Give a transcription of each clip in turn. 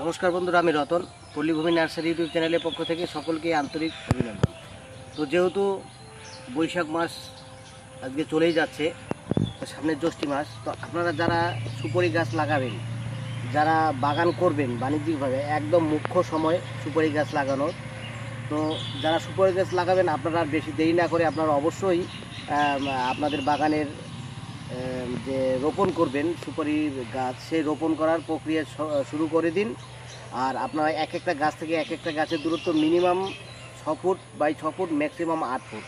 নমস্কার বন্ধুরা, আমি রতন। পল্লীভূমি নার্সারি ইউটিউব চ্যানেলের পক্ষ থেকে সকলকে আন্তরিক অভিনন্দন। তো যেহেতু বৈশাখ মাস আজকে চলেই যাচ্ছে, সামনের জ্যৈষ্ঠী মাস, তো আপনারা যারা সুপারি গাছ লাগাবেন, যারা বাগান করবেন বাণিজ্যিকভাবে, একদম মুখ্য সময় সুপারি গাছ লাগানোর। তো যারা সুপারি গাছ লাগাবেন আপনারা বেশি দেরি না করে আপনারা অবশ্যই আপনাদের বাগানের যে রোপণ করবেন সুপারি গাছ, সেই রোপণ করার প্রক্রিয়া শুরু করে দিন। আর আপনারা এক একটা গাছ থেকে এক একটা গাছের দূরত্ব minimum 6 foot by 6 foot, maximum 8 foot,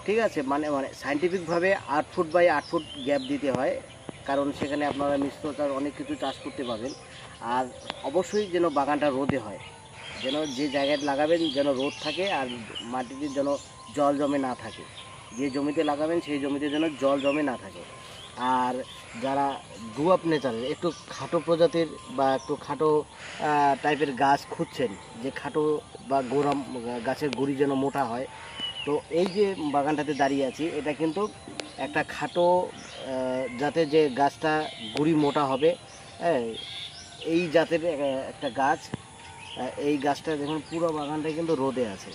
ঠিক আছে? মানে সায়েন্টিফিকভাবে 8 ফুট বাই 8 ফুট গ্যাপ দিতে হয়, কারণ সেখানে আপনারা মিশ্র চাষ অনেক কিছু চাষ করতে পারবেন। আর অবশ্যই যেন বাগানটা রোদে হয়, যেন যে জায়গায় লাগাবেন যেন রোদ থাকে, আর মাটিতে যেন জল জমে না থাকে। যে জমিতে লাগাবেন সেই জমিতে যেন জল জমে না থাকে। আর যারা ডুয়াপ নেচারের একটু খাটো প্রজাতির বা একটু খাটো টাইপের গাছ খুঁজছেন, যে খাটো বা গোড়া গাছের গুড়ি যেন মোটা হয়, তো এই যে বাগানটাতে দাঁড়িয়ে আছি, এটা কিন্তু একটা খাটো যাতে যে গাছটা গুড়ি মোটা হবে, এই জাতের একটা গাছ। এই গাছটা দেখুন পুরো বাগানটাই কিন্তু রোদে আছে।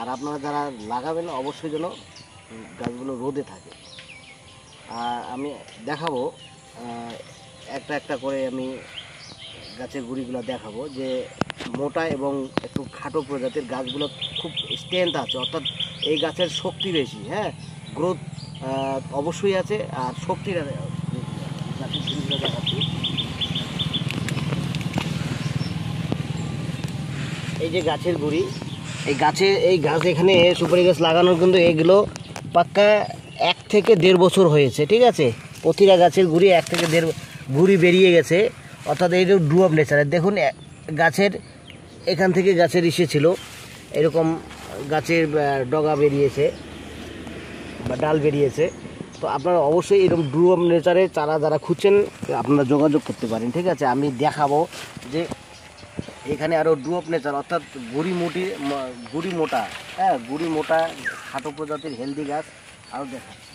আর আপনারা যারা লাগাবেন অবশ্যই যেন গাছগুলো রোদে থাকে। আর আমি দেখাবো একটা একটা করে, আমি গাছের গুঁড়িগুলো দেখাবো যে মোটা এবং একটু খাটো প্রজাতির গাছগুলো খুব স্ট্রেংথ আছে, অর্থাৎ এই গাছের শক্তি বেশি, গ্রোথ অবশ্যই আছে, আর শক্তির গাছের গুঁড়িগুলো দেখাচ্ছি। এই যে গাছের গুঁড়ি, এই গাছ এখানে সুপারি গাছ লাগানোর কিন্তু এগুলো পাক্কা 1 থেকে 1.5 বছর হয়েছে, ঠিক আছে? প্রতিটা গাছের গুঁড়ি 1 থেকে 1.5 গুঁড়ি বেরিয়ে গেছে, অর্থাৎ এই যে ডুয়াপ নেচারের। দেখুন গাছের এখান থেকে গাছের ইসে ছিল, এরকম গাছের ডগা বেরিয়েছে বা ডাল বেরিয়েছে। তো আপনারা অবশ্যই এরকম ডুয়াপ নেচারের চারা যারা খুঁজছেন আপনারা যোগাযোগ করতে পারেন, ঠিক আছে? আমি দেখাবো যে এখানে আরও ডুয়াপ নেচার, অর্থাৎ গুড়ি মোটা, গুড়ি মোটা খাটো প্রজাতির হেলদি গাছ আরও দেখাচ্ছি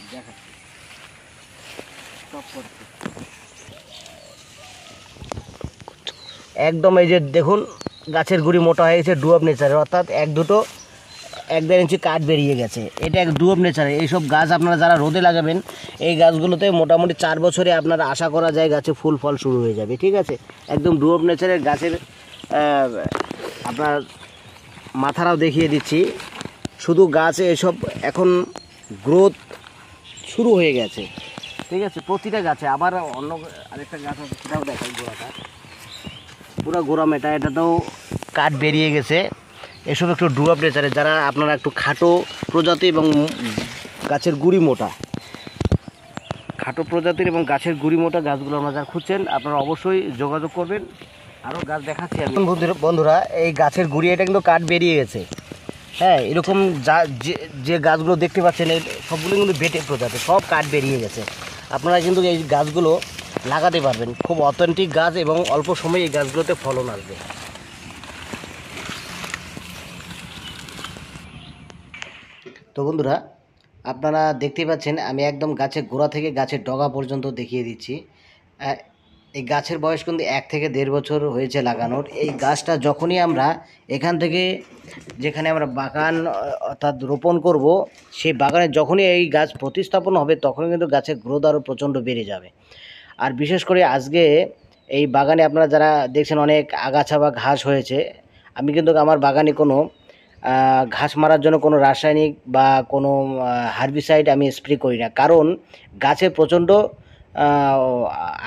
একদম। এই যে দেখুন গাছের গুড়ি মোটা হয়ে গেছে ডুয়াপ নেচারের, অর্থাৎ 1-2 ইঞ্চি কাঠ বেরিয়ে গেছে। এটা এক ডুয়াপ নেচারের। এইসব গাছ আপনারা যারা রোদে লাগাবেন, এই গাছগুলোতে মোটামুটি 4 বছরে আপনারা আশা করা যায় গাছে ফুল ফল শুরু হয়ে যাবে, ঠিক আছে? একদম ডুয়াপ নেচারের গাছের আপনার মাথারাও দেখিয়ে দিচ্ছি। শুধু গাছে এসব এখন গ্রোথ শুরু হয়ে গেছে, ঠিক আছে? প্রতিটা গাছে। আবার অন্য আরেকটা গাছ আছে, সেটাও দেখাই। গোড়াটা পুরো গোড়া মেটা, এটাতেও কাঠ বেরিয়ে গেছে। এসব একটু ডুয়াপ নেচারের, যারা আপনারা একটু খাটো প্রজাতি এবং গাছের গুঁড়ি মোটা, খাটো প্রজাতির এবং গাছের গুঁড়ি মোটা গাছগুলো আপনারা যারা খুঁজছেন আপনারা অবশ্যই যোগাযোগ করবেন। আরও গাছ দেখাচ্ছি আমি বন্ধুরা। এই গাছের গুঁড়ি এটা কিন্তু কাঠ বেরিয়ে গেছে, এরকম যে গাছগুলো দেখতে পাচ্ছেন এই সবগুলো কিন্তু বেটে প্রজাতি, সব কাঠ বেরিয়ে গেছে। আপনারা কিন্তু এই গাছগুলো লাগাতে পারবেন, খুব অথেন্টিক গাছ এবং অল্প সময়ে এই গাছগুলোতে ফলন আসবে। তো বন্ধুরা, আপনারা দেখতে পাচ্ছেন আমি একদম গাছের গোড়া থেকে গাছের ডগা পর্যন্ত দেখিয়ে দিচ্ছি। এই গাছের বয়স কিন্তু 1 থেকে 1.5 বছর হয়েছে লাগানোর। এই গাছটা যখনই আমরা এখান থেকে, যেখানে আমরা বাগান অর্থাৎ রোপণ করব, সেই বাগানে যখনই এই গাছ প্রতিস্থাপন হবে তখনই কিন্তু গাছের গ্রোথ আরও প্রচণ্ড বেড়ে যাবে। আর বিশেষ করে আজকে এই বাগানে আপনারা যারা দেখছেন অনেক আগাছা বা ঘাস হয়েছে, আমি কিন্তু আমার বাগানে কোনো ঘাস মারার জন্য কোনো রাসায়নিক বা কোনো হার্বিসাইড আমি স্প্রে করি না, কারণ গাছে প্রচণ্ড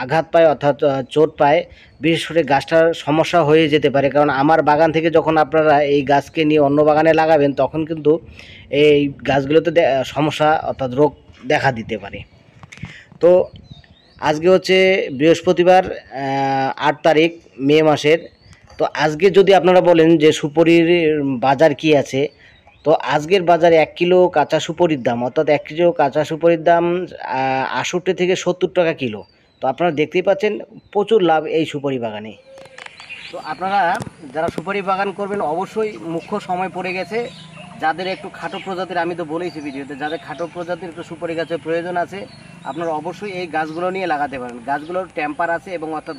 আঘাত পায়, অর্থাৎ চোট পায়। বিশেষ করে গাছটার সমস্যা হয়ে যেতে পারে, কারণ আমার বাগান থেকে যখন আপনারা এই গাছকে নিয়ে অন্য বাগানে লাগাবেন তখন কিন্তু এই গাছগুলোতে সমস্যা অর্থাৎ রোগ দেখা দিতে পারে। তো আজকে হচ্ছে বৃহস্পতিবার, 8 তারিখ মে মাসের। তো আজকে যদি আপনারা বলেন যে সুপারির বাজার কি আছে, তো আজকের বাজারে 1 কিলো কাঁচা সুপারির দাম, অর্থাৎ 1 কিলো কাঁচা সুপারির দাম 68 থেকে 70 টাকা কিলো। তো আপনারা দেখতেই পাচ্ছেন প্রচুর লাভ এই সুপারি বাগানে। তো আপনারা যারা সুপারি বাগান করবেন অবশ্যই মুখ্য সময় পড়ে গেছে। যাদের একটু খাটো প্রজাতির, আমি তো বলেইছি ভিডিওতে, যাদের খাটো প্রজাতির একটু সুপারি গাছের প্রয়োজন আছে আপনারা অবশ্যই এই গাছগুলো নিয়ে লাগাতে পারেন। গাছগুলোর টেম্পার আছে এবং অর্থাৎ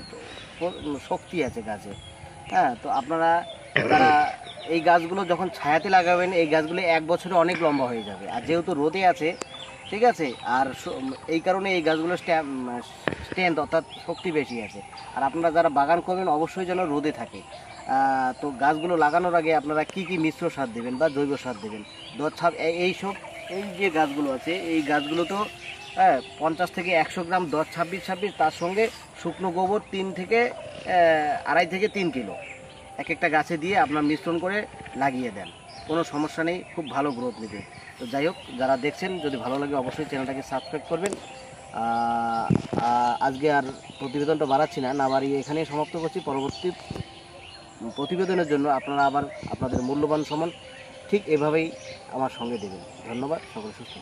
শক্তি আছে গাছে। হ্যাঁ, তো আপনারা যারা এই গাছগুলো যখন ছায়াতে লাগাবেন, এই গাছগুলো 1 বছরে অনেক লম্বা হয়ে যাবে। আর যেহেতু রোদে আছে, ঠিক আছে, আর এই কারণে এই গাছগুলো স্ট্রেংথ অর্থাৎ শক্তি বেশি আছে। আর আপনারা যারা বাগান করবেন অবশ্যই যেন রোদে থাকে। তো গাছগুলো লাগানোর আগে আপনারা কি কি মিশ্র সার দেবেন বা জৈব সার দেবেন, এইসব এই যে গাছগুলো আছে এই গাছগুলো তো 50 থেকে 100 গ্রাম 10-26-26, তার সঙ্গে শুকনো গোবর 2.5 থেকে 3 কিলো এক একটা গাছে দিয়ে আপনার মিশ্রণ করে লাগিয়ে দেন, কোনো সমস্যা নেই, খুব ভালো গ্রোথ নেবে। তো যাই হোক, যারা দেখছেন যদি ভালো লাগে অবশ্যই চ্যানেলটাকে সাবস্ক্রাইব করবেন। আজকে আর প্রতিবেদনটা বাড়াচ্ছি না বাড়িয়ে এখানেই সমাপ্ত করছি। পরবর্তী প্রতিবেদনের জন্য আপনারা আবার আপনাদের মূল্যবান সময় ঠিক এভাবেই আমার সঙ্গে দেবেন। ধন্যবাদ, সকলে সুস্থ।